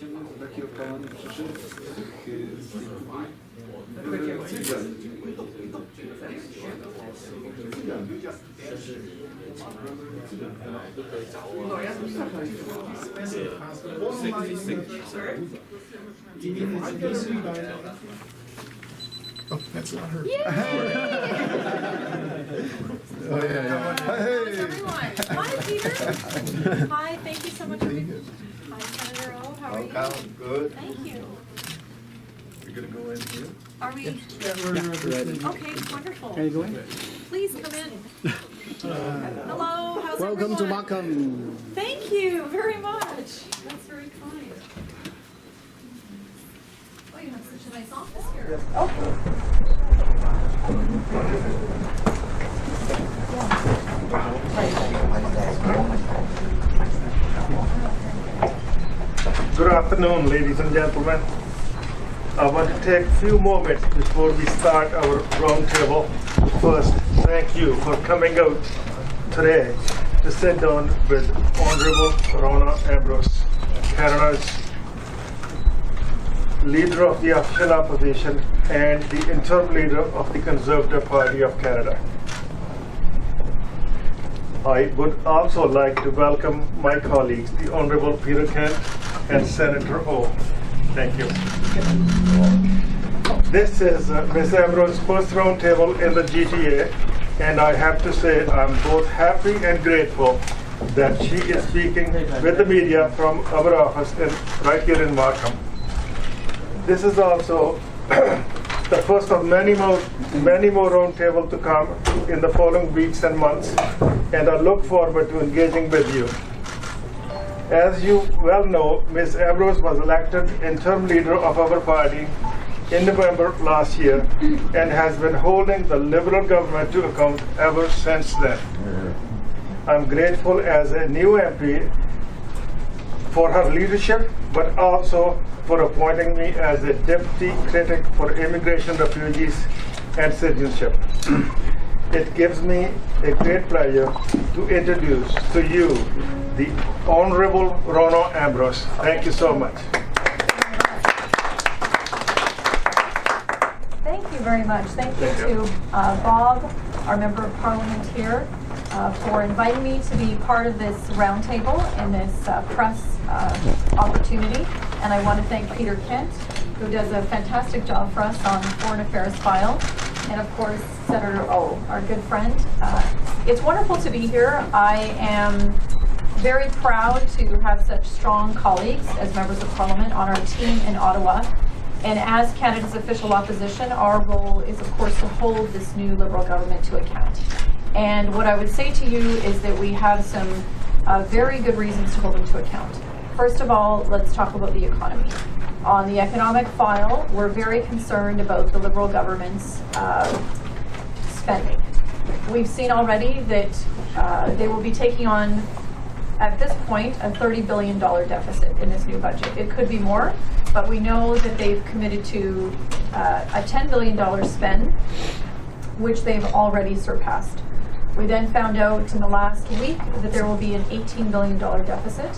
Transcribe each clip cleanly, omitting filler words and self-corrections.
ciemny, to taki opalony przyszedł z tych Oh, that's not her. Oh, yeah. How's everyone? Hi, Peter. Hi, thank you so much for being here. Hi, Senator O. How are you? Good. Thank you. We're gonna go in here. Are we? ready. Okay, wonderful. Can you go in? Please come in. Hello, how's Welcome to everyone? Markham. Thank you very much. That's very kind. Oh, you have such a nice office here. Good afternoon, ladies and gentlemen. I want to take a few moments before we start our roundtable. First, thank you for coming out today to sit down with Honorable Rona Ambrose, Canada's leader of the official opposition and the interim leader of the Conservative Party of Canada. I would also like to welcome my colleagues, the Honorable Peter Kent and Senator O. Thank you. This is Ms. Ambrose's first roundtable in the GTA, and I have to say I'm both happy and grateful that she is speaking with the media from our office right here in Markham. This is also the first of many more roundtables to come in the following weeks and months, and I look forward to engaging with you. As you well know, Ms. Ambrose was elected interim leader of our party in November last year and has been holding the Liberal government to account ever since then. I'm grateful as a new MP for her leadership, but also for appointing me as a deputy critic for immigration, refugees, and citizenship. It gives me a great pleasure to introduce to you the Honorable Rona Ambrose. Thank you so much. Thank you very much. Thank you to Bob, our Member of Parliament here, for inviting me to be part of this roundtable and this press opportunity. And I want to thank Peter Kent, who does a fantastic job for us on the Foreign Affairs file, and of course Senator O, our good friend. It's wonderful to be here. I am very proud to have such strong colleagues as members of Parliament on our team in Ottawa. And as Canada's official opposition, our role is, of course, to hold this new Liberal government to account. And what I would say to you is that we have some very good reasons to hold them to account. First of all, let's talk about the economy. On the economic file, we're very concerned about the Liberal government's spending. We've seen already that they will be taking on, at this point, a $30 billion deficit in this new budget. It could be more, but we know that they've committed to a $10 billion spend, which they've already surpassed. We then found out in the last week that there will be an $18 billion deficit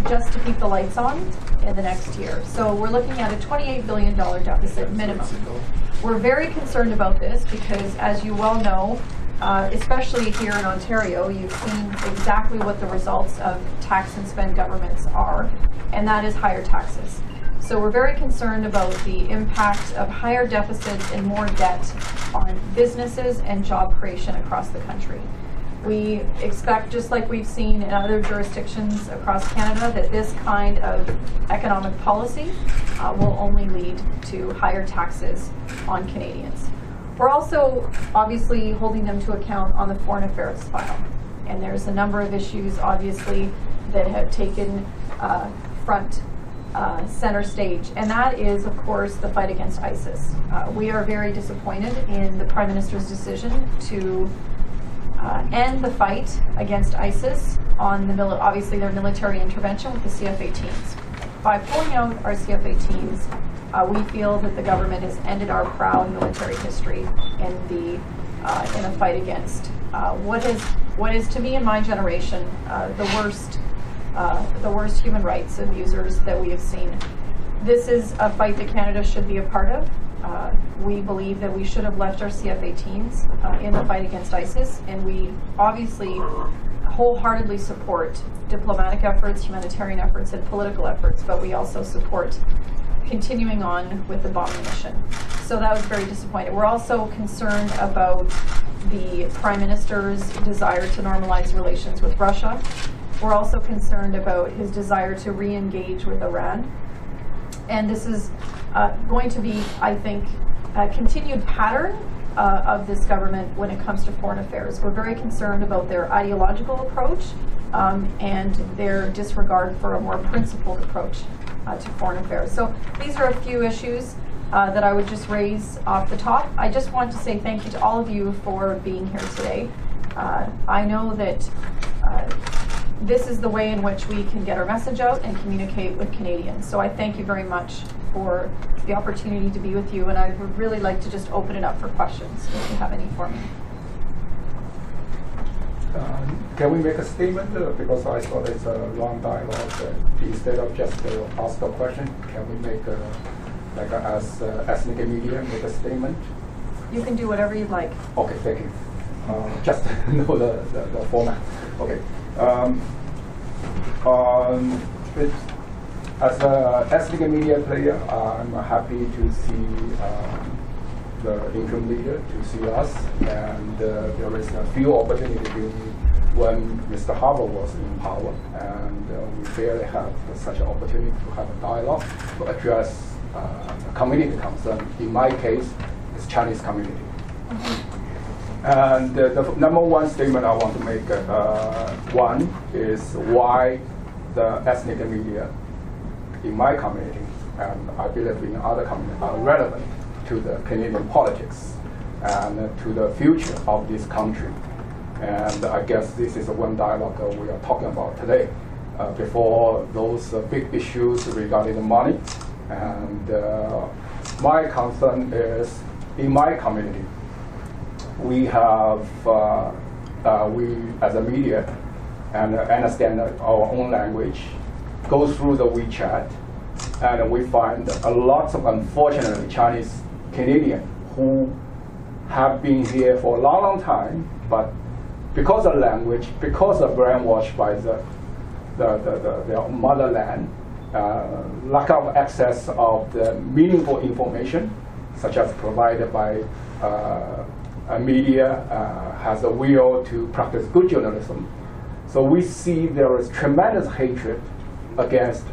just to keep the lights on in the next year. So we're looking at a $28 billion deficit minimum. We're very concerned about this because, as you well know, especially here in Ontario, you've seen exactly what the results of tax and spend governments are, and that is higher taxes. So we're very concerned about the impact of higher deficits and more debt on businesses and job creation across the country. We expect, just like we've seen in other jurisdictions across Canada, that this kind of economic policy will only lead to higher taxes on Canadians. We're also obviously holding them to account on the Foreign Affairs file. And there's a number of issues, obviously, that have taken front center stage. And that is, of course, the fight against ISIS. We are very disappointed in the Prime Minister's decision to end the fight against ISIS on obviously their military intervention with the CF-18s. By pulling out our CF-18s, we feel that the government has ended our proud military history in a fight against what is, to me and my generation, the worst the worst human rights abusers that we have seen. This is a fight that Canada should be a part of. We believe that we should have left our CFA teams in the fight against ISIS, and we obviously wholeheartedly support diplomatic efforts, humanitarian efforts, and political efforts, but we also support continuing on with the bombing mission. So that was very disappointing. We're also concerned about the Prime Minister's desire to normalize relations with Russia. We're also concerned about his desire to re-engage with Iran. And this is going to be, I think, a continued pattern of this government when it comes to foreign affairs. We're very concerned about their ideological approach and their disregard for a more principled approach to foreign affairs. So these are a few issues that I would just raise off the top. I just want to say thank you to all of you for being here today. I know that this is the way in which we can get our message out and communicate with Canadians. So I thank you very much for the opportunity to be with you, and I would really like to just open it up for questions if you have any for me. Can we make a statement? Because I thought it's a long dialogue. Instead of just ask a question, can we make as ethnic media make a statement? You can do whatever you'd like. Okay, thank you. Just know the format. Okay. As an ethnic media player, I'm happy to see the interim leader to see us, and there is a few opportunities when Mr. Harbour was in power, and we fairly have such an opportunity to have a dialogue to address community concern. In my case, it's Chinese community. And the number one statement I want to make, one is why the ethnic media in my community, and I believe in other communities, are relevant to the Canadian politics and to the future of this country. And I guess this is one dialogue we are talking about today. Before those big issues regarding the money, and my concern is in my community, we have, we as a media, and understand our own language, go through the WeChat, and we find a lot of unfortunately Chinese Canadians who have been here for a long, long time, but because of language, because of brainwashed by their motherland, lack of access of the meaningful information, such as provided by media, has a will to practice good journalism. So we see there is tremendous hatred against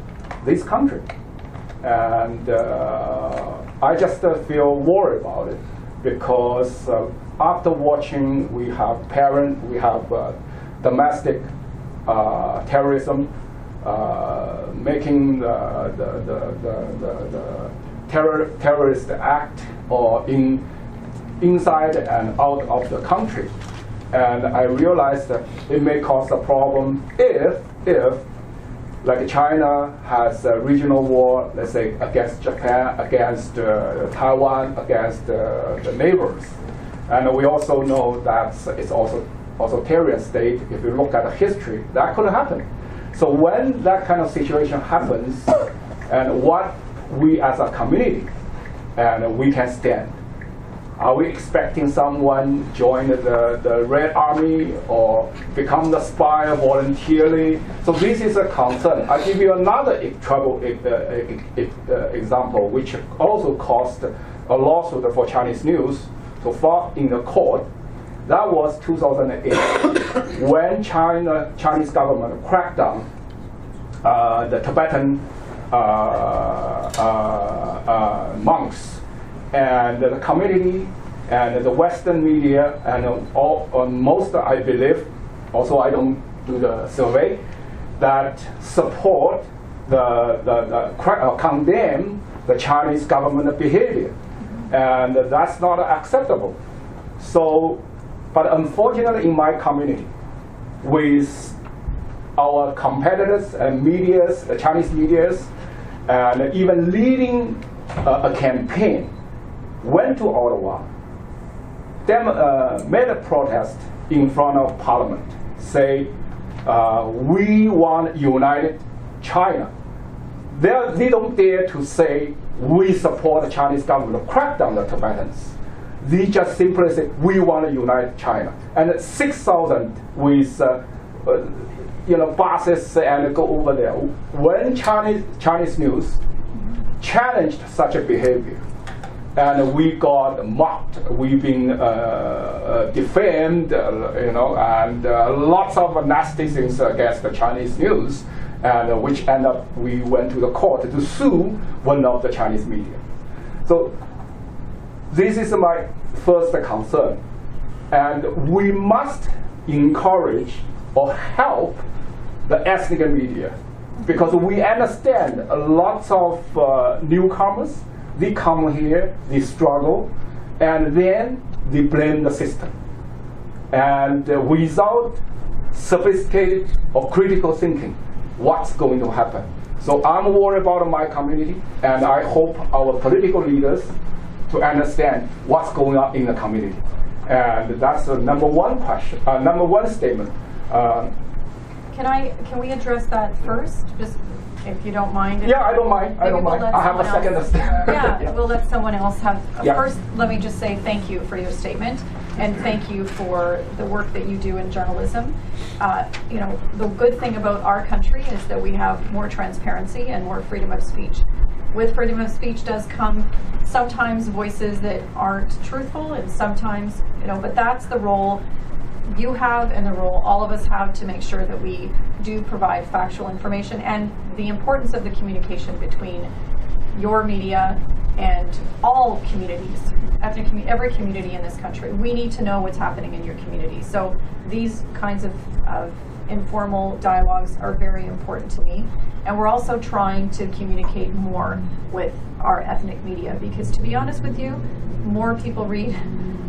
this country. And I just feel worried about it, because after watching, we have domestic terrorism, making the terrorist act or inside and out of the country. And I realized that it may cause a problem if like China has a regional war, let's say against Japan, against Taiwan, against the neighbors. And we also know that it's also authoritarian state. If you look at the history, that could happen. So when that kind of situation happens, and what we as a community, and we can stand. Are we expecting someone join the Red Army or become the spy voluntarily? So this is a concern. I give you another example, which also caused a lawsuit for Chinese news to file in the court. That was 2008 when Chinese government cracked down the Tibetan monks. And the community and the Western media and most, I believe, also I don't do the survey, that support condemn the Chinese government behavior, and that's not acceptable. So, but unfortunately, in my community, with our competitors and medias, the Chinese medias, and even leading a campaign, went to Ottawa, made a protest in front of Parliament, say we want united China. They don't dare to say we support the Chinese government to crack down the Tibetans. They just simply say we want to unite China. And 6,000 with buses and go over there. When Chinese news challenged such a behavior, and we got mocked, we've been defamed, and lots of nasty things against the Chinese news, and which end up we went to the court to sue one of the Chinese media. So this is my first concern, and we must encourage or help the ethnic media, because we understand lots of newcomers, they come here, they struggle, and then they blame the system. And without sophisticated or critical thinking, what's going to happen? So I'm worried about my community, and I hope our political leaders to understand what's going on in the community. And that's the number one question, number one statement. Can we address that first, just if you don't mind? Yeah, I don't mind. I don't mind. I have a second statement. Yeah, we'll let someone else have. Yeah. First, let me just say thank you for your statement, and thank you for the work that you do in journalism. The good thing about our country is that we have more transparency and more freedom of speech. With freedom of speech does come sometimes voices that aren't truthful, and sometimes, but that's the role you have and the role all of us have to make sure that we do provide factual information, and the importance of the communication between your media and all communities, every community in this country. We need to know what's happening in your community. So these kinds of informal dialogues are very important to me. And we're also trying to communicate more with our ethnic media, because to be honest with you, more people read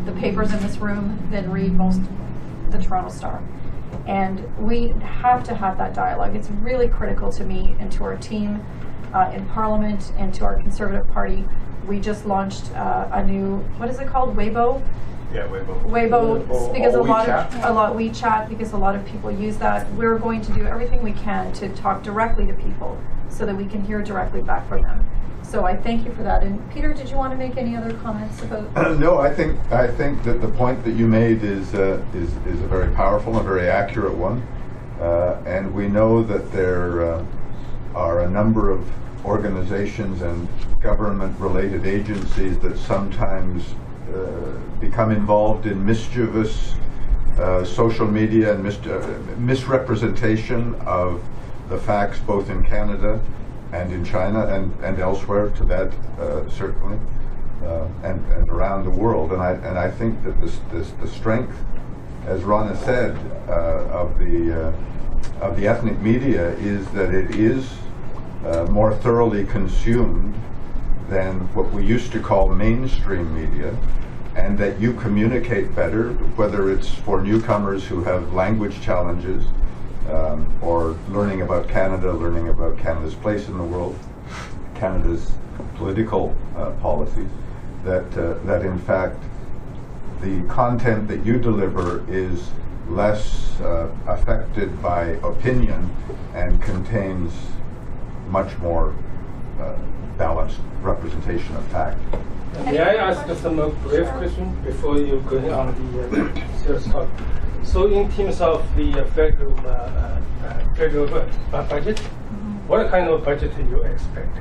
the papers in this room than read most the Toronto Star. And we have to have that dialogue. It's really critical to me and to our team in Parliament and to our Conservative Party. We just launched a new, what is it called, Weibo? Yeah, Weibo. Weibo, because WeChat. WeChat, because a lot of people use that. We're going to do everything we can to talk directly to people so that we can hear directly back from them. So I thank you for that. And Peter, did you want to make any other comments about? No, I think that the point that you made is a very powerful and very accurate one, and we know that there are a number of organizations and government-related agencies that sometimes become involved in mischievous social media and misrepresentation of the facts, both in Canada and in China and elsewhere, Tibet certainly, and around the world. And I think that the strength, as Rona said, of the ethnic media is that it is more thoroughly consumed than what we used to call mainstream media, and that you communicate better, whether it's for newcomers who have language challenges, or learning about Canada, learning about Canada's place in the world, Canada's political policies, that in fact the content that you deliver is less affected by opinion and contains much more balanced representation of fact. May I ask some brief question before you go on the serious talk? So in terms of the federal budget, what kind of budget do you expect?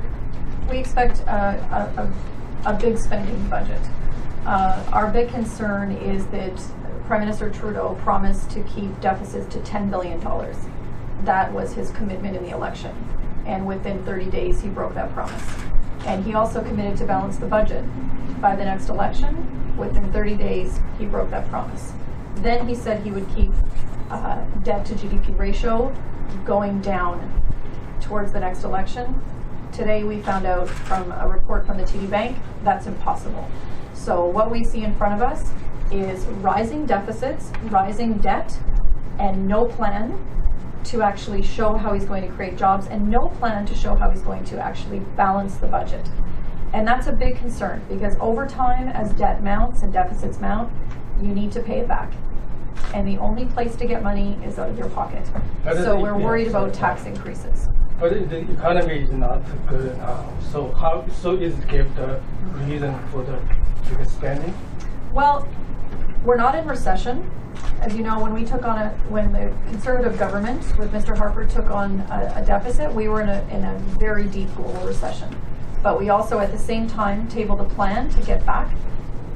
We expect a big spending budget. Our big concern is that Prime Minister Trudeau promised to keep deficits to $10 billion. That was his commitment in the election. And within 30 days, he broke that promise. And he also committed to balance the budget by the next election. Within 30 days, he broke that promise. Then he said he would keep debt to GDP ratio going down towards the next election. Today, we found out from a report from the TD Bank, that's impossible. So what we see in front of us is rising deficits, rising debt, and no plan to actually show how he's going to create jobs, and no plan to show how he's going to actually balance the budget. And that's a big concern, because over time, as debt mounts and deficits mount, you need to pay it back. and the only place to get money is out of your pocket. But So the- we're yeah, worried about sorry. tax increases. But the economy is not good now. So how, so is it give the reason for the bigger spending? Well, we're not in recession. As you know, when the conservative government with Mr. Harper took on a deficit, we were in a very deep global recession. But we also at the same time tabled a plan to get back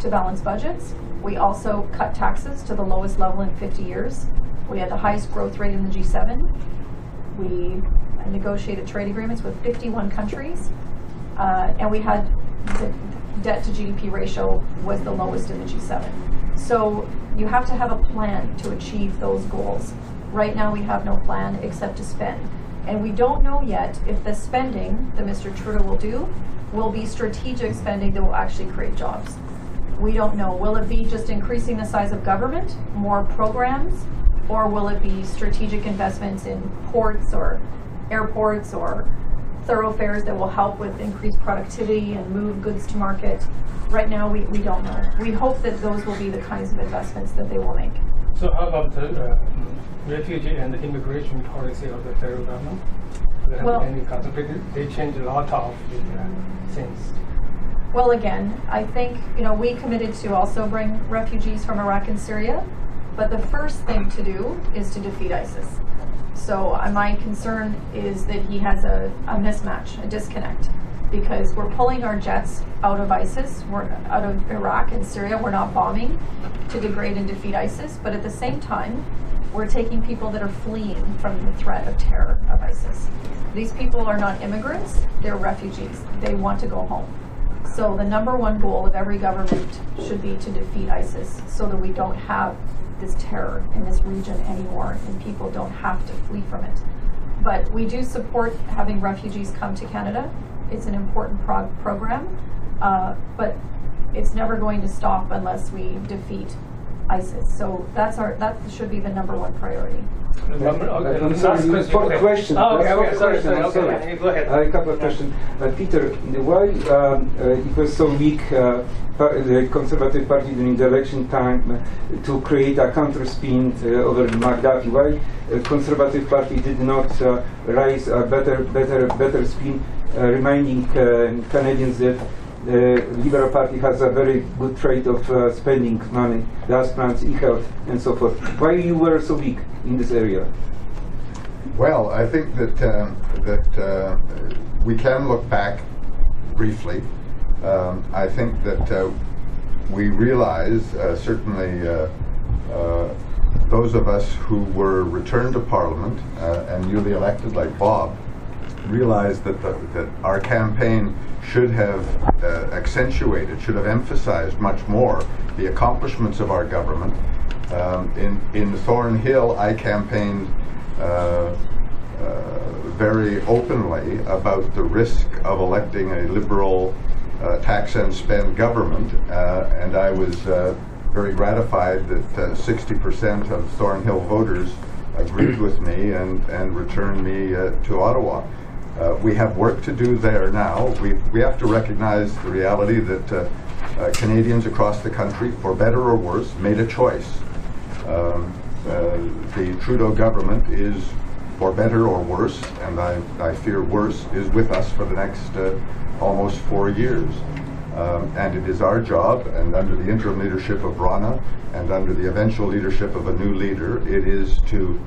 to balanced budgets. We also cut taxes to the lowest level in 50 years. We had the highest growth rate in the G7. We negotiated trade agreements with 51 countries. And we had the debt to GDP ratio was the lowest in the G7. So you have to have a plan to achieve those goals. Right now we have no plan except to spend. And we don't know yet if the spending that Mr. Trudeau will be strategic spending that will actually create jobs. We don't know. Will it be just increasing the size of government, more programs, or will it be strategic investments in ports or airports or thoroughfares that will help with increased productivity and move goods to market? Right now, we don't know. We hope that those will be the kinds of investments that they will make. So how about the refugee and the immigration policy of the federal government? Well- Any contemplated? They changed a lot of the things. Well, again, I think, we committed to also bring refugees from Iraq and Syria, but the first thing to do is to defeat ISIS. So my concern is that he has a mismatch, a disconnect, because we're pulling our jets out of ISIS, we're out of Iraq and Syria, we're not bombing to degrade and defeat ISIS, but at the same time, we're taking people that are fleeing from the threat of terror of ISIS. These people are not immigrants, they're refugees. They want to go home. So the number one goal of every government should be to defeat ISIS so that we don't have this terror in this region anymore and people don't have to flee from it. But we do support having refugees come to Canada. It's an important program, but it's never going to stop unless we defeat ISIS. So that should be the number one priority. I'm sorry, for the question. Oh, okay, Last sorry, question, I'm sorry. okay, go ahead. A couple of questions. Peter, why it was so weak, the Conservative Party during the election time to create a counter-spin over Gaddafi? Why Conservative Party did not raise a better spin, reminding Canadians that the Liberal Party has a very good trade of spending money, gas plants, e-health, and so forth. Why you were so weak in this area? Well, I think that we can look back briefly. I think that we realize, certainly those of us who were returned to Parliament and newly elected, like Bob, realized that our campaign should have accentuated, should have emphasized much more the accomplishments of our government. In Thornhill, I campaigned very openly about the risk of electing a liberal tax and spend government, and I was very gratified that 60% of Thornhill voters agreed with me and returned me to Ottawa. We have work to do there now. We have to recognize the reality that Canadians across the country, for better or worse, made a choice. The Trudeau government is, for better or worse, and I fear worse, is with us for the next almost 4 years. And it is our job, and under the interim leadership of Rona, and under the eventual leadership of a new leader, it is to,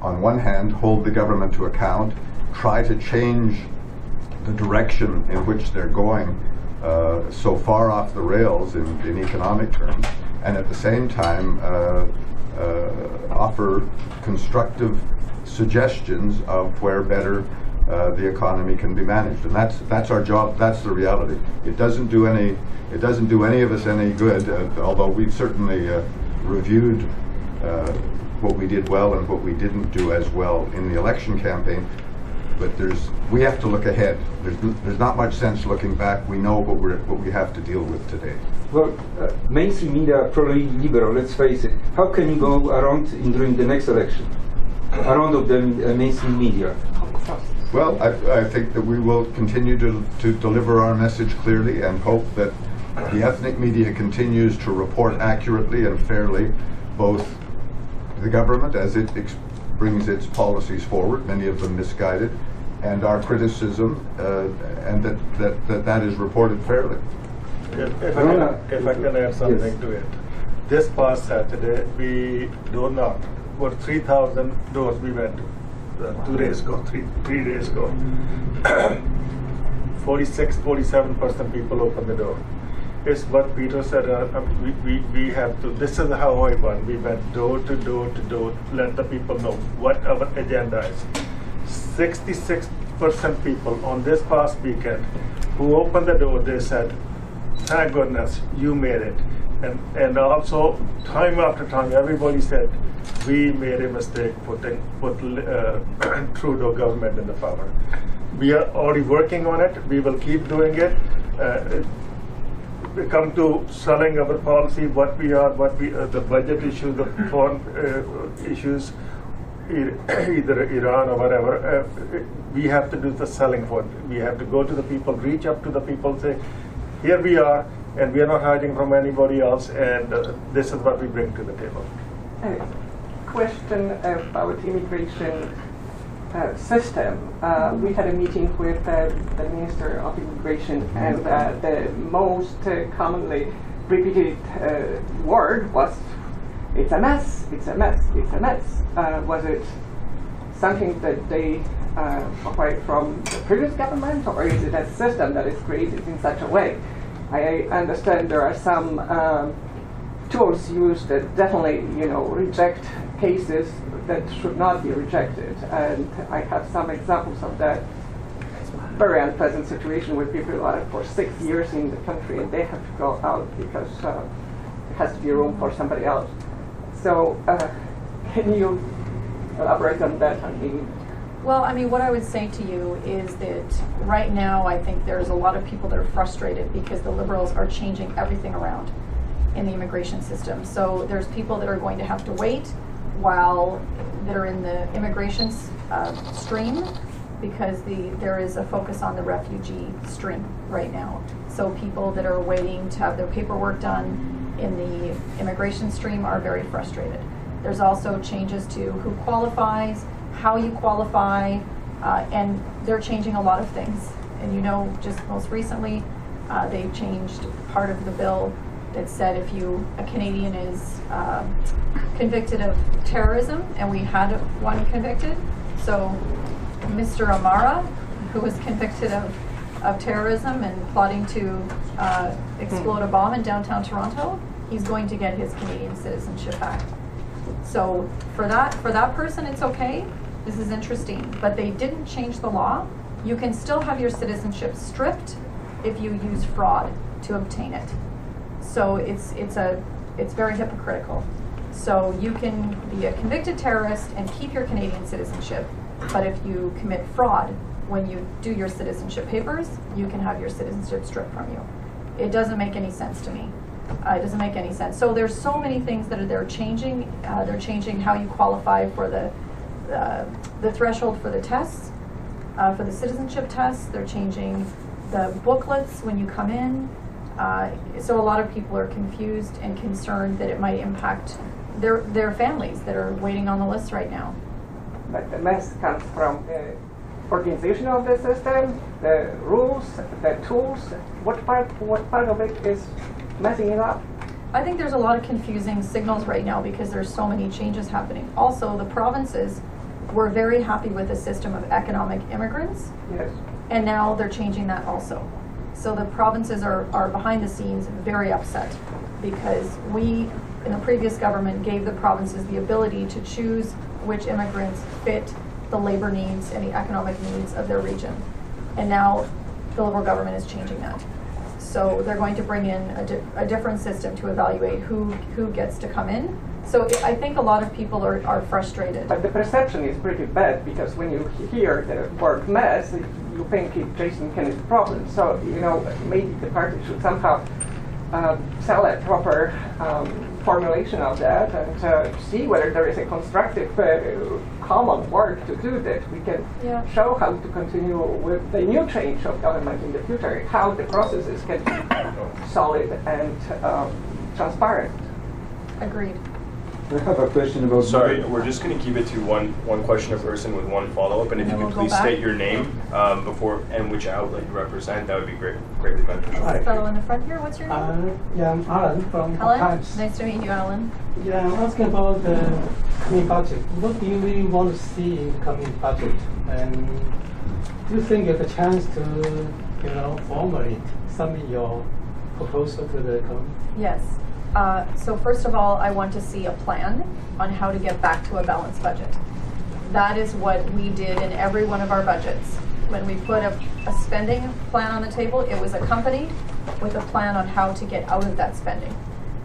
on one hand, hold the government to account, try to change the direction in which they're going so far off the rails in economic terms, and at the same time offer constructive suggestions of where better the economy can be managed. And that's our job. That's the reality. It doesn't do any of us any good, although we've certainly reviewed what we did well and what we didn't do as well in the election campaign. But we have to look ahead. There's not much sense looking back. We know what we have to deal with today. Well, mainstream media are probably liberal, let's face it. How can you go around during the next election? Around of the mainstream media? Well, I think that we will continue to deliver our message clearly and hope that the ethnic media continues to report accurately and fairly both the government as it brings its policies forward, many of them misguided, and our criticism, and that is reported fairly. If I can add something Yes. to it. This past Saturday, we door knocked. For 3,000 doors we went to, 2 days ago, 3 days ago. 47% people opened the door. It's what Peter said, we have to, this is how I won. We went door to door to door, let the people know what our agenda is. 66% people on this past weekend who opened the door, they said, thank goodness you made it. And also, time after time, everybody said, we made a mistake put Trudeau government in the power. We are already working on it. We will keep doing it. We come to selling our policy, the budget issues, the foreign issues, either Iran or whatever. We have to do the selling for it. We have to go to the people, reach up to the people, say, here we are, and we are not hiding from anybody else, and this is what we bring to the table. Question about immigration system. We had a meeting with the Minister of Immigration, and the most commonly repeated word was, it's a mess, it's a mess, it's a mess. Was it something that they acquired from the previous government, or is it a system that is created in such a way? I understand there are some tools used that definitely, reject cases that should not be rejected, and I have some examples of that very unpleasant situation where people are for 6 years in the country and they have to go out because there has to be room for somebody else. So, can you elaborate on that? Well, what I would say to you is that right now I think there's a lot of people that are frustrated because the Liberals are changing everything around in the immigration system. So there's people that are going to have to wait while they're in the immigration stream because there is a focus on the refugee stream right now. So people that are waiting to have their paperwork done in the immigration stream are very frustrated. There's also changes to who qualifies, how you qualify, and they're changing a lot of things. And just most recently, they changed part of the bill that said if a Canadian is convicted of terrorism, and we had one convicted, so Mr. Amara, who was convicted of terrorism and plotting to explode a bomb in downtown Toronto, he's going to get his Canadian citizenship back. So for that person, it's okay. This is interesting, but they didn't change the law. You can still have your citizenship stripped if you use fraud to obtain it. So it's very hypocritical. So you can be a convicted terrorist and keep your Canadian citizenship, but if you commit fraud when you do your citizenship papers, you can have your citizenship stripped from you. It doesn't make any sense to me. It doesn't make any sense. So there's so many things that they're changing. They're changing how you qualify for the threshold for the tests, for the citizenship tests. They're changing the booklets when you come in. So a lot of people are confused and concerned that it might impact their families that are waiting on the list right now. But the mess comes from the organization of the system, the rules, the tools. What part of it is messing it up? I think there's a lot of confusing signals right now because there's so many changes happening. Also, the provinces were very happy with the system of economic immigrants. Yes. And now they're changing that also. So the provinces are behind the scenes very upset because we, in the previous government, gave the provinces the ability to choose which immigrants fit the labor needs and the economic needs of their region. And now the Liberal government is changing that. So they're going to bring in a different system to evaluate who gets to come in. So I think a lot of people are frustrated. But the perception is pretty bad because when you hear the word mess, you think it's Jason Kenney's problem. So, maybe the party should somehow sell a proper formulation of that and see whether there is a constructive common work to do that we can show how to continue with the new change of government in the future, how the processes can be solid and transparent. Agreed. I have a question about. Sorry, we're just going to keep it to one question a person with one follow-up, and if you then could we'll go please back. state your name before and which outlet you represent, that would be greatly beneficial. This fellow in the front here, what's your name? Yeah, I'm Alan from Alan? Times. Nice to meet you, Alan. Yeah, I'm asking about the coming budget. What do you really want to see in the coming budget? And do you think you have a chance to, formally submit your proposal to the government? Yes. So first of all, I want to see a plan on how to get back to a balanced budget. That is what we did in every one of our budgets. When we put a spending plan on the table, it was accompanied with a plan on how to get out of that spending.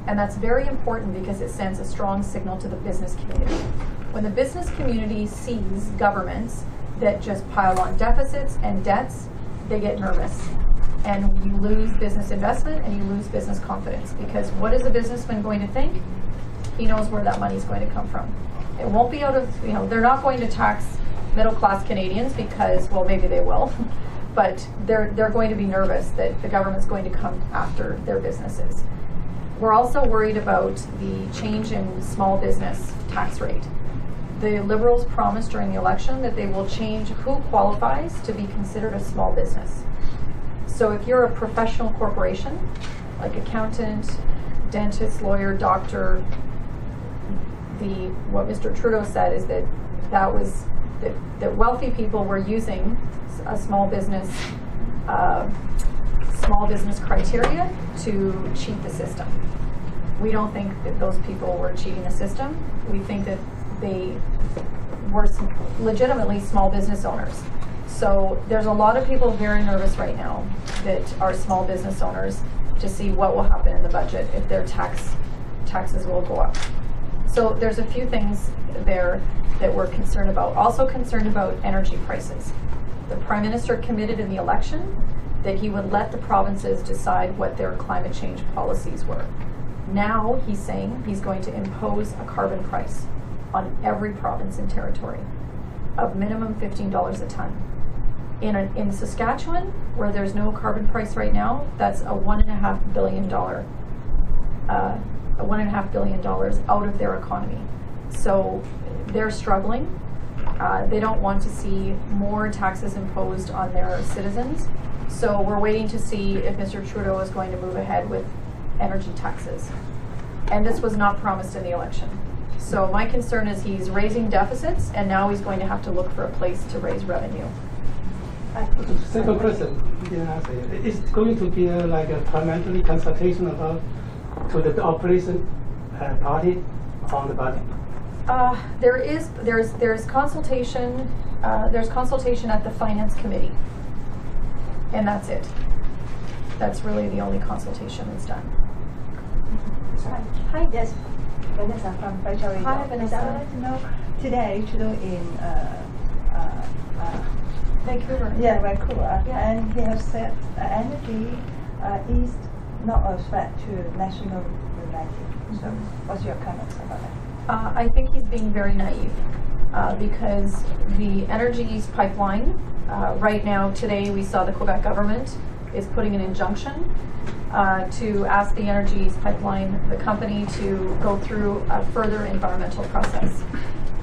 And that's very important because it sends a strong signal to the business community. When the business community sees governments that just pile on deficits and debts, they get nervous. And you lose business investment and you lose business confidence, because what is a businessman going to think? He knows where that money is going to come from. It won't be out of, they're not going to tax middle class Canadians because, well, maybe they will, but they're going to be nervous that the government's going to come after their businesses. We're also worried about the change in small business tax rate. The Liberals promised during the election that they will change who qualifies to be considered a small business. So if you're a professional corporation, like accountant, dentist, lawyer, doctor, what Mr. Trudeau said is that wealthy people were using a small business criteria to cheat the system. We don't think that those people were cheating the system. We think that they were legitimately small business owners. So there's a lot of people very nervous right now that are small business owners to see what will happen in the budget if their taxes will go up. So there's a few things there that we're concerned about. Also concerned about energy prices. The Prime Minister committed in the election that he would let the provinces decide what their climate change policies were. Now he's saying he's going to impose a carbon price on every province and territory of minimum $15 a ton. In Saskatchewan, where there's no carbon price right now, that's a $1.5 billion out of their economy. So they're struggling. They don't want to see more taxes imposed on their citizens. So we're waiting to see if Mr. Trudeau is going to move ahead with energy taxes. And this was not promised in the election. So my concern is he's raising deficits, and now he's going to have to look for a place to raise revenue. Second question, is going to be like a parliamentary consultation about to the opposition party on the budget? There's consultation. There's consultation at the Finance Committee, and that's it. That's really the only consultation that's done. Hi, yes, Vanessa from Virtual Radio. Hi, Vanessa. I would like to know today, Trudeau in Vancouver. Yeah, Vancouver. Yeah. And he has said energy is not a threat to national unity. So, what's your comments about that? I think he's being very naive because the Energy East pipeline, right now, today, we saw the Quebec government is putting an injunction to ask the Energy East pipeline, the company, to go through a further environmental process.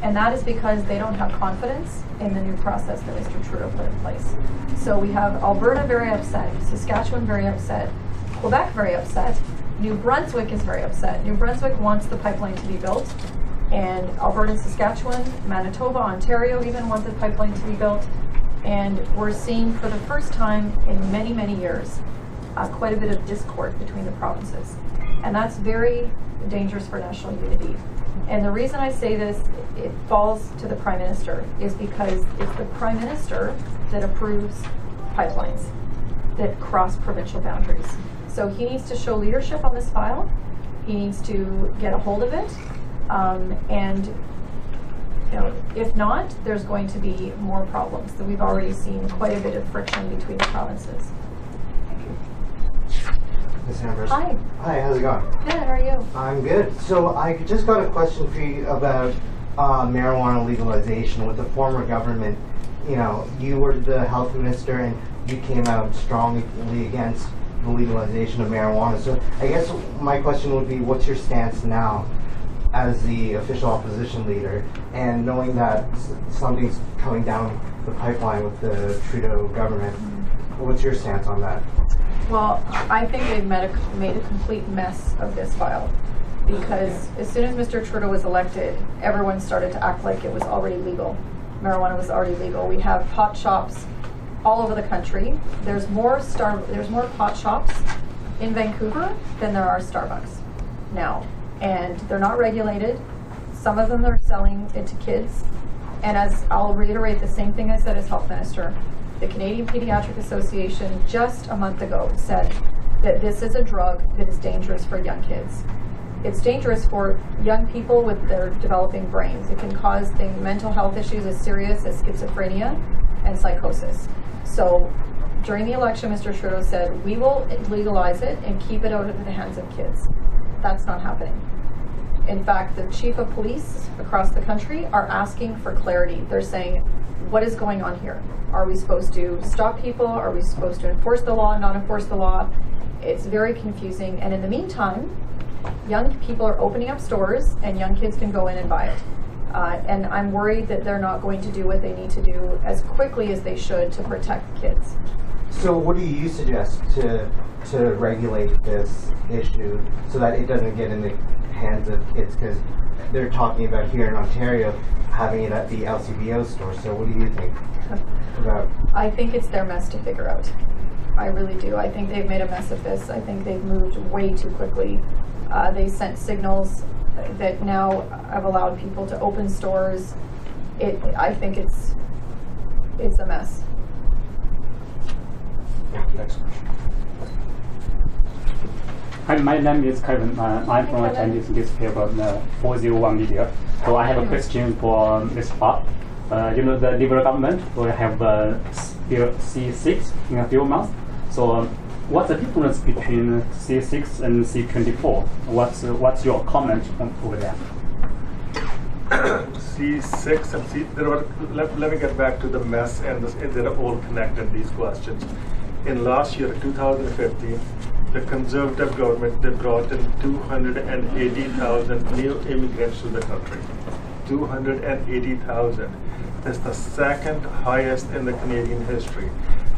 And that is because they don't have confidence in the new process that Mr. Trudeau put in place. So we have Alberta very upset, Saskatchewan very upset, Quebec very upset, New Brunswick is very upset. New Brunswick wants the pipeline to be built, and Alberta and Saskatchewan, Manitoba, Ontario even want the pipeline to be built. And we're seeing for the first time in many, many years quite a bit of discord between the provinces. And that's very dangerous for national unity. And the reason I say this, it falls to the Prime Minister, is because it's the Prime Minister that approves pipelines that cross provincial boundaries. So he needs to show leadership on this file. He needs to get a hold of it. And if not, there's going to be more problems. So we've already seen quite a bit of friction between the provinces. Thank you. Ms. Ambrose. Hi. Hi, how's it going? Good, how are you? I'm good. So I just got a question for you about marijuana legalization. With the former government, you were the health minister and you came out strongly against the legalization of marijuana. So I guess my question would be, what's your stance now as the official opposition leader, and knowing that something's coming down the pipeline with the Trudeau government? What's your stance on that? Well, I think they've made a complete mess of this file, because as soon as Mr. Trudeau was elected, everyone started to act like it was already legal. Marijuana was already legal. We have pot shops all over the country. There's more pot shops in Vancouver than there are Starbucks now, and they're not regulated. Some of them are selling it to kids, and as I'll reiterate the same thing I said as health minister, the Canadian Pediatric Association just a month ago said that this is a drug that is dangerous for young kids. It's dangerous for young people with their developing brains. It can cause mental health issues as serious as schizophrenia and psychosis. So during the election, Mr. Trudeau said, we will legalize it and keep it out of the hands of kids. That's not happening. In fact, the chief of police across the country are asking for clarity. They're saying, what is going on here? Are we supposed to stop people? Are we supposed to enforce the law, not enforce the law? It's very confusing. And in the meantime, young people are opening up stores and young kids can go in and buy it. And I'm worried that they're not going to do what they need to do as quickly as they should to protect kids. So what do you suggest to regulate this issue so that it doesn't get in the hands of kids? Because they're talking about here in Ontario having it at the LCBO store. So what do you think about? I think it's their mess to figure out. I really do. I think they've made a mess of this. I think they've moved way too quickly. They sent signals that now have allowed people to open stores. I think it's a mess. Next question. Hi, my name is Kevin. I'm from a Chinese newspaper, 401 Media. So I have a question for Ms. Park. The Liberal government will have Bill C6 in a few months. So what's the difference between C6 and C24? What's your comment over there? C6 and C. Let me get back to the mess, and they're all connected, these questions. In last year, 2015, the Conservative government, they brought in 280,000 new immigrants to the country. 280,000. That's the second highest in the Canadian history.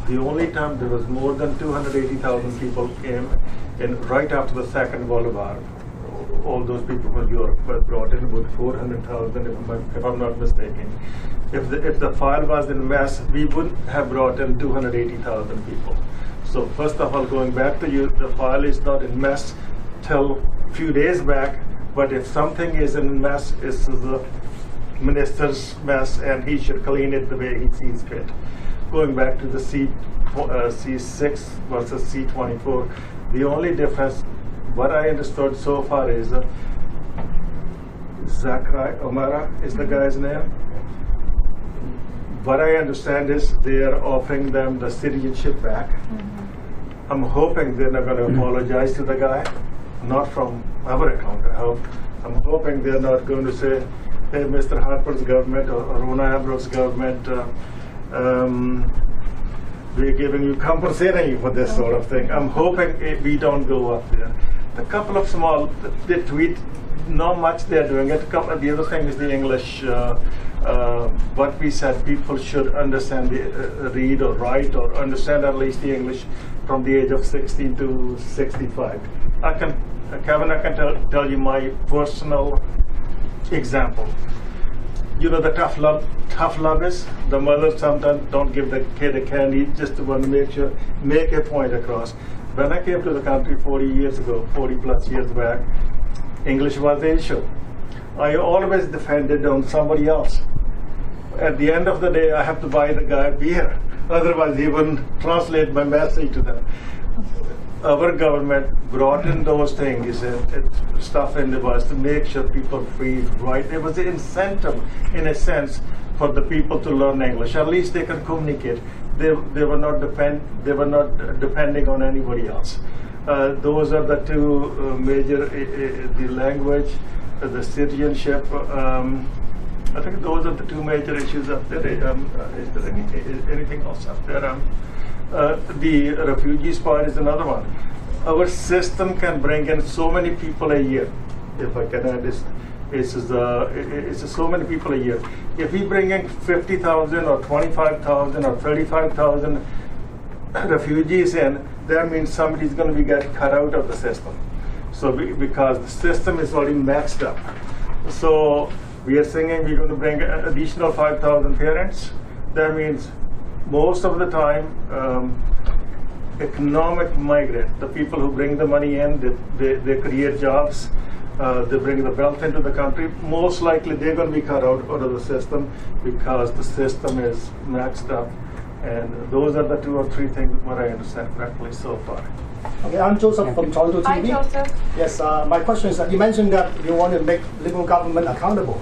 The only time there was more than 280,000 people came in right after the Second World War. All those people from Europe were brought in, about 400,000 if I'm not mistaken. If the file was in mess, we wouldn't have brought in 280,000 people. So first of all, going back to you, the file is not in mess till a few days back, but if something is in mess, it's the minister's mess and he should clean it the way he sees fit. Going back to the C6 versus C24, the only difference, what I understood so far is Zachary O'Mara is the guy's name. What I understand is they are offering them the citizenship back. I'm hoping they're not going to apologize to the guy, not from our account. I'm hoping they're not going to say, hey, Mr. Harper's government or Rona Ambrose government, we're giving you, compensating you for this sort of thing. I'm hoping we don't go up there. The couple of small, they tweet, not much they're doing it. The other thing is the English. What we said, people should understand, read or write or understand at least the English from the age of 16 to 65. Kevin, I can tell you my personal example. You know the tough love is, the mother sometimes don't give the kid a candy just to want to make a point across. When I came to the country 40 years ago, 40 plus years back, English was the issue. I always depended on somebody else. At the end of the day, I have to buy the guy beer. Otherwise, he wouldn't translate my message to them. Our government brought in those things and stuff in the bus to make sure people read, write. There was an incentive, in a sense, for the people to learn English. At least they can communicate. They were not depending on anybody else. Those are the two major, the language, the citizenship. I think those are the two major issues up there. Is there anything else up there? The refugees part is another one. Our system can bring in so many people a year. If I can add this, it's so many people a year. If we bring in 50,000 or 25,000 or 35,000 refugees in, that means somebody's going to be getting cut out of the system. So because the system is already maxed up. So we are saying we're going to bring an additional 5,000 parents. That means most of the time, economic migrant, the people who bring the money in, they create jobs, they bring the wealth into the country, most likely they're going to be cut out of the system because the system is maxed up. And those are the 2 or 3 things what I understand correctly so far. Okay, I'm Joseph from TorontoTV. Hi, Joseph. Yes, my question is that you mentioned that you want to make Liberal government accountable,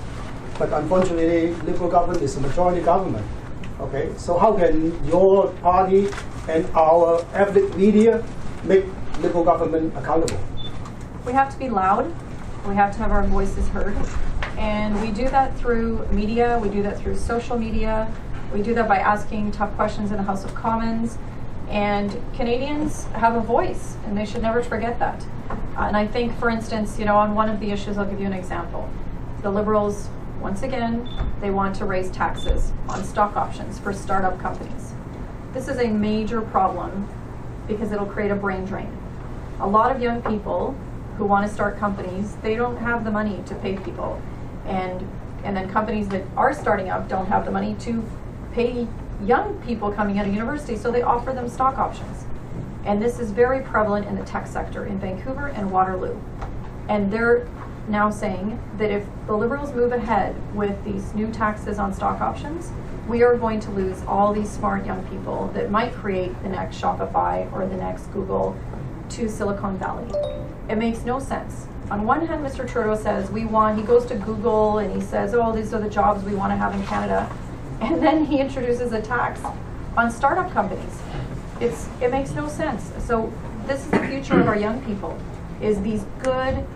but unfortunately, Liberal government is a majority government. Okay, so how can your party and our ethnic media make Liberal government accountable? We have to be loud. We have to have our voices heard. And we do that through media. We do that through social media. We do that by asking tough questions in the House of Commons. And Canadians have a voice, and they should never forget that. And I think, for instance, on one of the issues, I'll give you an example. The Liberals, once again, they want to raise taxes on stock options for startup companies. This is a major problem because it'll create a brain drain. A lot of young people who want to start companies, they don't have the money to pay people. And then companies that are starting up don't have the money to pay young people coming out of university, so they offer them stock options. And this is very prevalent in the tech sector in Vancouver and Waterloo. And they're now saying that if the Liberals move ahead with these new taxes on stock options, we are going to lose all these smart young people that might create the next Shopify or the next Google to Silicon Valley. It makes no sense. On one hand, Mr. Trudeau says he goes to Google and he says, oh, these are the jobs we want to have in Canada. And then he introduces a tax on startup companies. It makes no sense. So this is the future of our young people, is these good,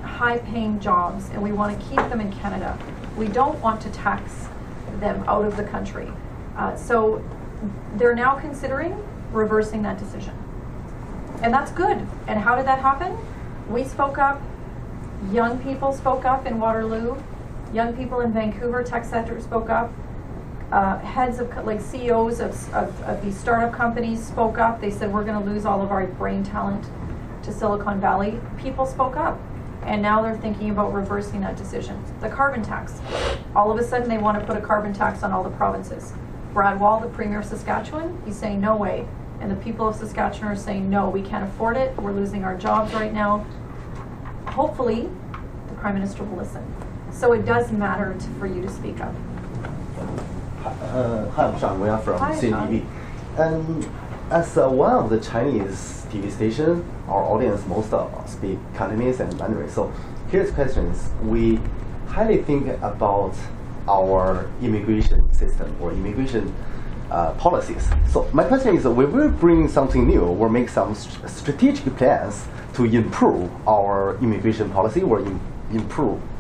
high-paying jobs, and we want to keep them in Canada. We don't want to tax them out of the country. So they're now considering reversing that decision. And that's good. And how did that happen? We spoke up. Young people spoke up in Waterloo. Young people in Vancouver, tech sector spoke up. Heads of, CEOs of these startup companies spoke up. They said, we're going to lose all of our brain talent to Silicon Valley. People spoke up. And now they're thinking about reversing that decision. The carbon tax. All of a sudden, they want to put a carbon tax on all the provinces. Brad Wall, the Premier of Saskatchewan, he's saying no way. And the people of Saskatchewan are saying, no, we can't afford it. We're losing our jobs right now. Hopefully, the Prime Minister will listen. So it does matter for you to speak up. Hi, I'm Sean. We are from Hi, CTV. And as one of the Chinese TV station, our audience most speak Cantonese and Mandarin. So here's the question: we highly think about our immigration system or immigration policies. So my question is, we will bring something new or make some strategic plans to improve our immigration policy or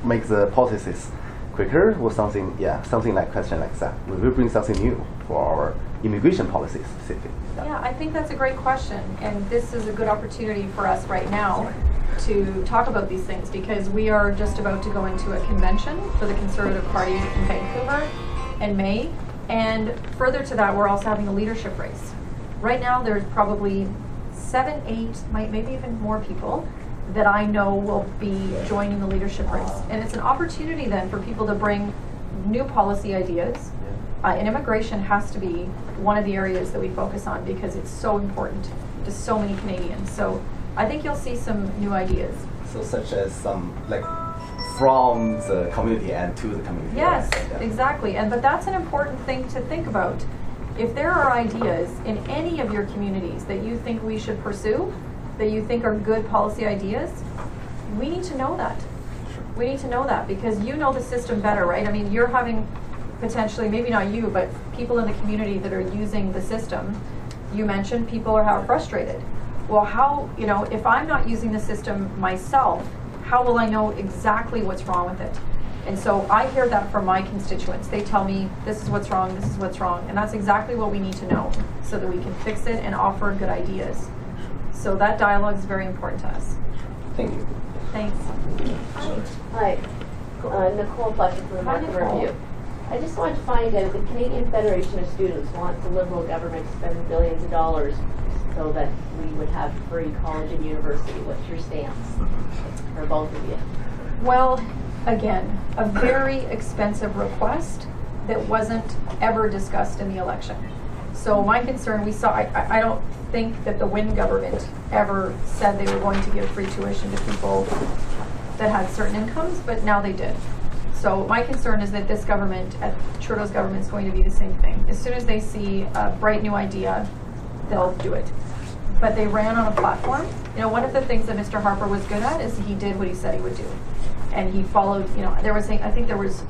make the policies quicker or something, something like question like that. We will bring something new for our immigration policies specifically. Yeah, I think that's a great question. And this is a good opportunity for us right now to talk about these things, because we are just about to go into a convention for the Conservative Party in Vancouver in May. And further to that, we're also having a leadership race. Right now, there's probably 7, 8, maybe even more people that I know will be joining the leadership race. And it's an opportunity then for people to bring new policy ideas. And immigration has to be one of the areas that we focus on because it's so important to so many Canadians. So I think you'll see some new ideas. So such as some from the community and to the community. Yes, exactly. But that's an important thing to think about. If there are ideas in any of your communities that you think we should pursue, that you think are good policy ideas, we need to know that. We need to know that because you know the system better, right? I mean, you're having potentially, maybe not you, but people in the community that are using the system. You mentioned people are how frustrated. well, how, you know, if I'm not using the system myself, how will I know exactly what's wrong with it? And so I hear that from my constituents. They tell me, this is what's wrong, this is what's wrong. And that's exactly what we need to know so that we can fix it and offer good ideas. So that dialogue is very important to us. Thank you. Thanks. Hi. Nicole Fletcher from the Hi, Market Nicole. Review. I just wanted to find out if the Canadian Federation of Students wants the Liberal government to spend billions of dollars so that we would have free college and university. What's your stance for both of you? Well, again, a very expensive request that wasn't ever discussed in the election. So my concern, we saw, I don't think that the Wynne government ever said they were going to give free tuition to people that had certain incomes, but now they did. So my concern is that this government, Trudeau's government, is going to be the same thing. As soon as they see a bright new idea, they'll do it. But they ran on a platform. You know, one of the things that Mr. Harper was good at is he did what he said he would do. And he followed, you know, there was, I think there was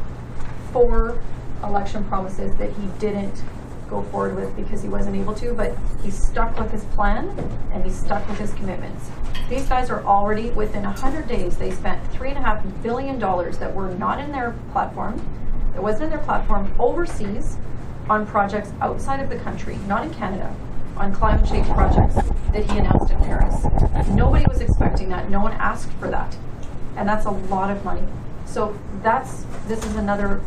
4 election promises that he didn't go forward with because he wasn't able to, but he stuck with his plan and he stuck with his commitments. These guys are already, within 100 days, they spent $3.5 billion that were not in their platform, that wasn't in their platform, overseas on projects outside of the country, not in Canada, on climate change projects that he announced in Paris. Nobody was expecting that. No one asked for that. And that's a lot of money. So this is another,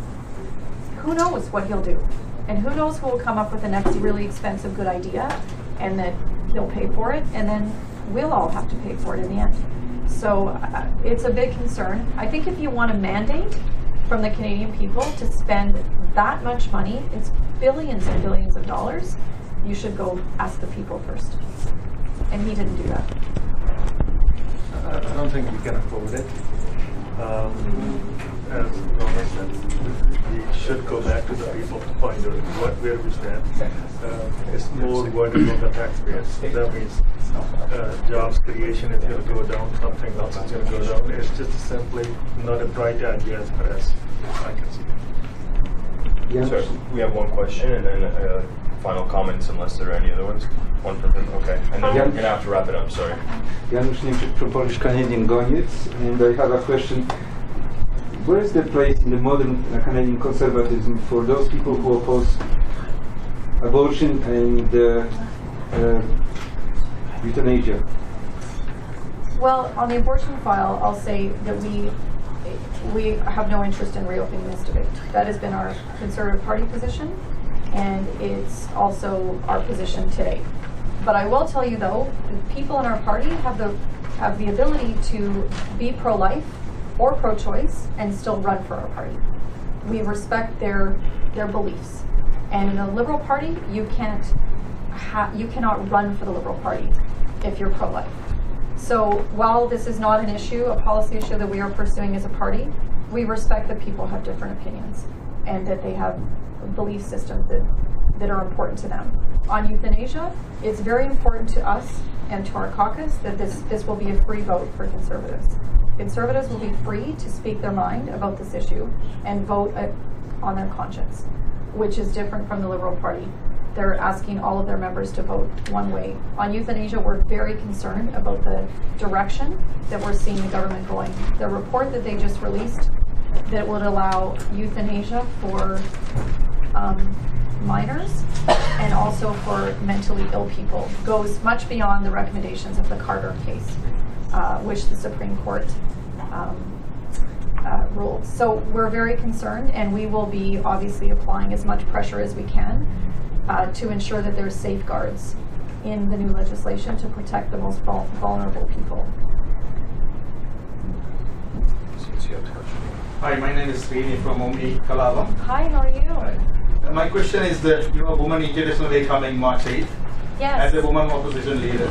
who knows what he'll do? And who knows who will come up with the next really expensive good idea and that he'll pay for it, and then we'll all have to pay for it in the end. So it's a big concern. I think if you want a mandate from the Canadian people to spend that much money, it's billions and billions of dollars, you should go ask the people first. And he didn't do that. I don't think we can afford it. As Rona said, we should go back to the people to find out where we stand. It's more burden on the taxpayers. That means jobs creation is going to go down, something else is going to go down. It's just simply not a bright idea as far as I can see. Yes. So we have one question and then final comments unless there are any other ones. One from him, okay. And then we're going to have to wrap it up, sorry. Janusz Niemczyk from Polish Canadian Goniec, and I have a question. Where is the place in the modern Canadian conservatism for those people who oppose abortion and euthanasia? Well, on the abortion file, I'll say that we have no interest in reopening this debate. That has been our Conservative Party position, and it's also our position today. But I will tell you, though, the people in our party have the ability to be pro-life or pro-choice and still run for our party. We respect their beliefs. And in the Liberal Party, you cannot run for the Liberal Party if you're pro-life. So while this is not an issue, a policy issue that we are pursuing as a party, we respect that people have different opinions and that they have belief systems that are important to them. On euthanasia, it's very important to us and to our caucus that this will be a free vote for Conservatives. Conservatives will be free to speak their mind about this issue and vote on their conscience, which is different from the Liberal Party. They're asking all of their members to vote one way. On euthanasia, we're very concerned about the direction that we're seeing the government going. The report that they just released that would allow euthanasia for minors and also for mentally ill people goes much beyond the recommendations of the Carter case, which the Supreme Court ruled. So we're very concerned, and we will be obviously applying as much pressure as we can to ensure that there's safeguards in the new legislation to protect the most vulnerable people. Hi, my name is Srini from Mumbai, Kalaba. Hi, how are you? Hi. My question is that, Women International Day coming March 8th. Yes. As a woman opposition leader,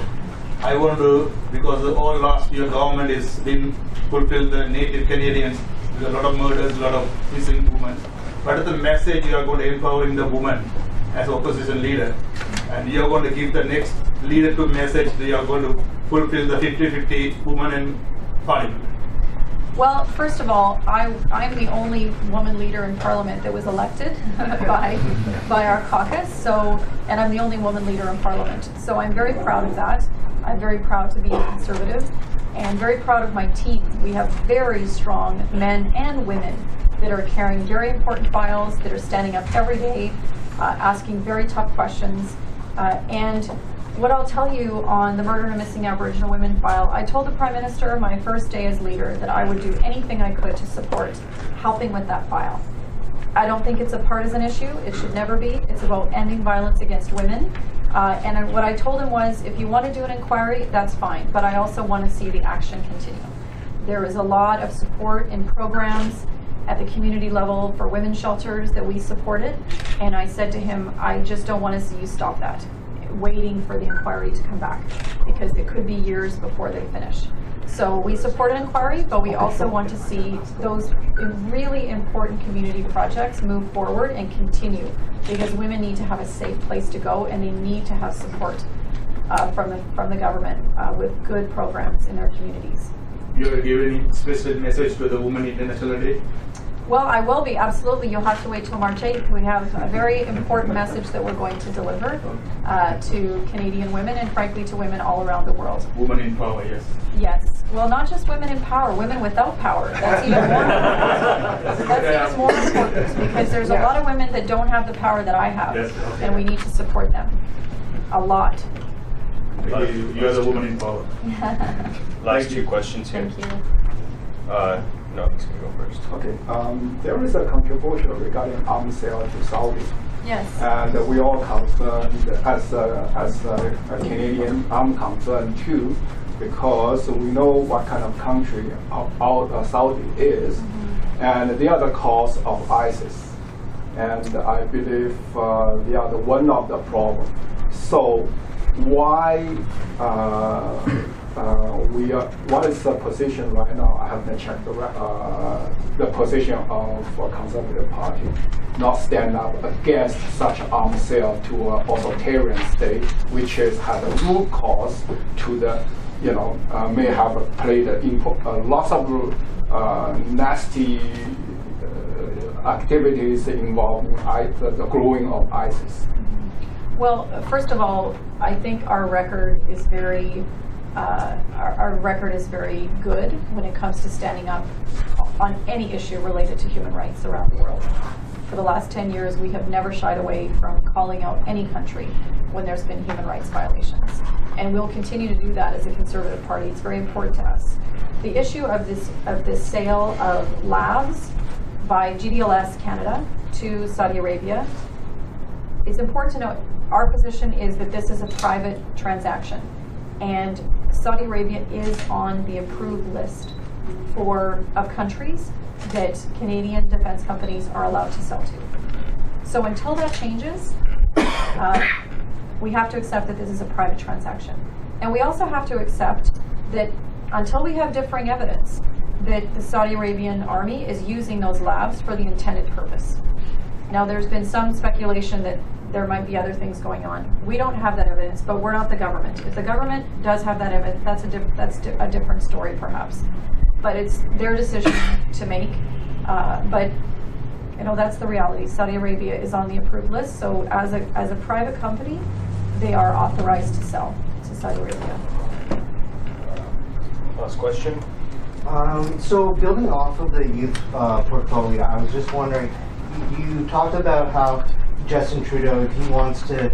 I want to, because all last year government is didn't fulfill the Native Canadians, there's a lot of murders, a lot of missing women. What is the message you are going to empowering the woman as opposition leader? And you are going to give the next leader to message that you are going to fulfill the 50-50 women in parliament. Well, first of all, I'm the only woman leader in Parliament that was elected by our caucus. And I'm the only woman leader in Parliament. So I'm very proud of that. I'm very proud to be a Conservative, and very proud of my team. We have very strong men and women that are carrying very important files, that are standing up every day, asking very tough questions. And what I'll tell you on the murder and missing Aboriginal women file, I told the Prime Minister my first day as leader that I would do anything I could to support helping with that file. I don't think it's a partisan issue. It should never be. It's about ending violence against women. And what I told him was, if you want to do an inquiry, that's fine, but I also want to see the action continue. There is a lot of support in programs at the community level for women's shelters that we supported, and I said to him, I just don't want to see you stop that, waiting for the inquiry to come back, because it could be years before they finish. So we support an inquiry, but we also want to see those really important community projects move forward and continue, because women need to have a safe place to go, and they need to have support from the government with good programs in their communities. You are giving any special message to the Women International Day? Well, I will be, absolutely. You'll have to wait till March 8th. We have a very important message that we're going to deliver to Canadian women, and frankly to women all around the world. Women in power, yes. Yes. Well, not just women in power, women without power. That's even more important. That's even more important, because there's a lot of women that don't have the power that I have, and we need to support them a lot. You are the woman in power. Last two questions here. Thank you. No, he's going to go first. Okay. There is a controversial regarding arms sale to Saudi. Yes. And we all concerned as a Canadian, I'm concerned too, because we know what kind of country Saudi is, and they are the cause of ISIS. And I believe they are one of the problems. So why what is the position right now? I haven't checked the position of Conservative Party, not stand up against such arms sale to an authoritarian state, which has had a root cause to the, may have played lots of nasty activities involving the growing of ISIS. Well, first of all, I think our record is very good when it comes to standing up on any issue related to human rights around the world. For the last 10 years, we have never shied away from calling out any country when there's been human rights violations. And we'll continue to do that as a Conservative Party. It's very important to us. The issue of this sale of labs by GDLS Canada to Saudi Arabia, it's important to note our position is that this is a private transaction, and Saudi Arabia is on the approved list of countries that Canadian defense companies are allowed to sell to. So until that changes, we have to accept that this is a private transaction. And we also have to accept that until we have differing evidence that the Saudi Arabian army is using those labs for the intended purpose. Now, there's been some speculation that there might be other things going on. We don't have that evidence, but we're not the government. If the government does have that evidence, that's a different story, perhaps. But it's their decision to make. But that's the reality. Saudi Arabia is on the approved list, so as a private company, they are authorized to sell to Saudi Arabia. Last question. So building off of the youth portfolio, I was just wondering, you talked about how Justin Trudeau, if he wants to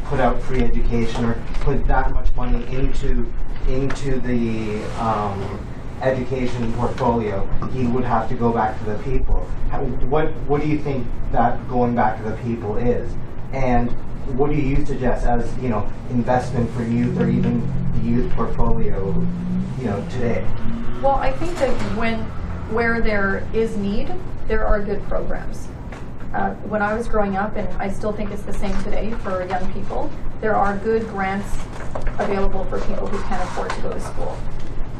put out free education or put that much money into the education portfolio, he would have to go back to the people. What do you think that going back to the people is? And what do you suggest as investment for youth, or even the youth portfolio today? Well, I think that where there is need, there are good programs. When I was growing up, and I still think it's the same today for young people, there are good grants available for people who can't afford to go to school.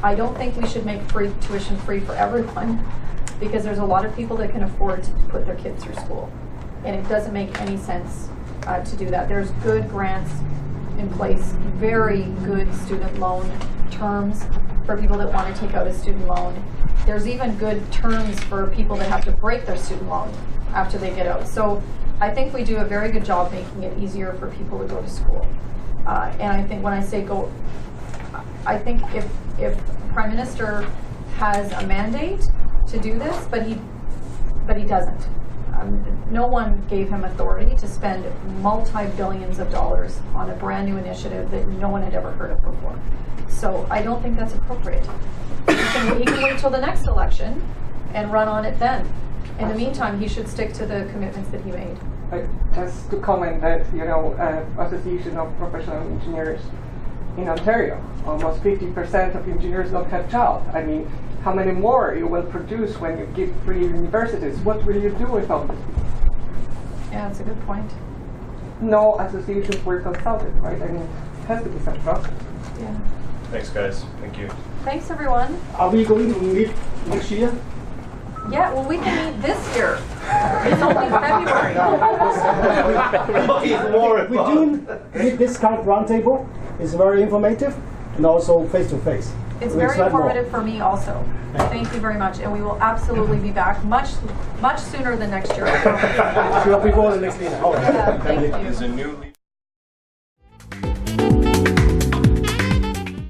I don't think we should make tuition free for everyone, because there's a lot of people that can afford to put their kids through school. And it doesn't make any sense to do that. There's good grants in place, very good student loan terms for people that want to take out a student loan. There's even good terms for people that have to break their student loan after they get out. So I think we do a very good job making it easier for people to go to school. And I think when I say go, I think if Prime Minister has a mandate to do this, but he doesn't. No one gave him authority to spend multi-billions of dollars on a brand new initiative that no one had ever heard of before. So I don't think that's appropriate. He can wait till the next election and run on it then. In the meantime, he should stick to the commitments that he made. Just to comment that, Association of Professional Engineers in Ontario, almost 50% of engineers don't have jobs. I mean, how many more you will produce when you give free universities? What will you do with all this? Yeah, that's a good point. No associations were consulted, right? I mean, it has to be some process. Yeah. Thanks, guys. Thank you. Thanks, everyone. Are we going to meet next year? Yeah, well, we can meet this year. It's only February. We do need this kind of roundtable. It's very informative and also face to face. It's very informative for me also. Thank you very much, and we will absolutely be back much sooner than next year. Sure, before the next meeting. Yeah, thank you. There's a new